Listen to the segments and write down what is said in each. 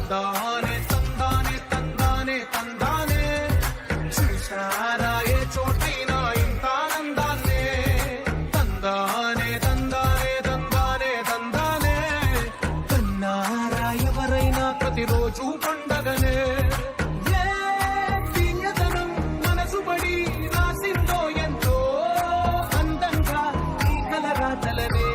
తందానే తందానే తందానే తందానే చూసారా ఏ చోటైనా ఇంత ఆనందాన్నే తందానే తందానే తందానే తందానే కన్నారా ఎవరైనా ప్రతిరోజు పండగనే ఏ తీయదనం మనసు పడి రాసిందో ఎంతో అందంగా ఈ కలరాతలనే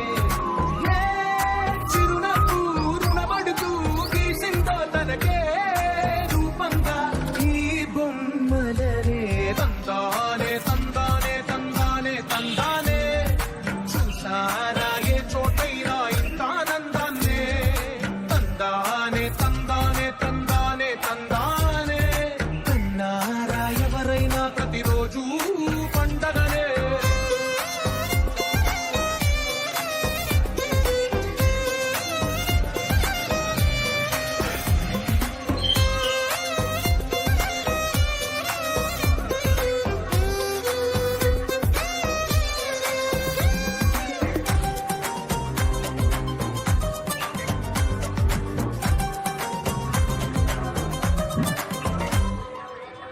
ప్రతిరోజు పండగనే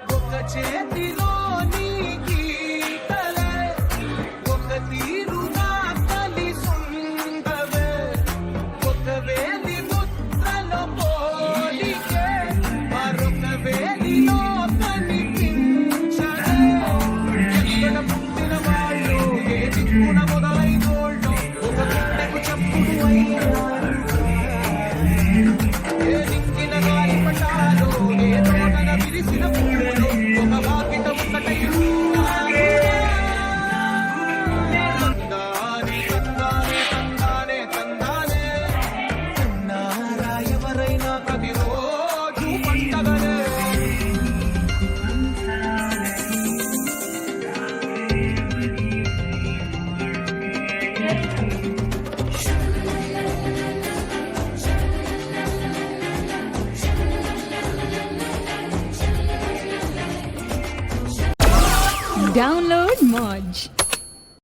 ఒక చేతిలో Download Moj.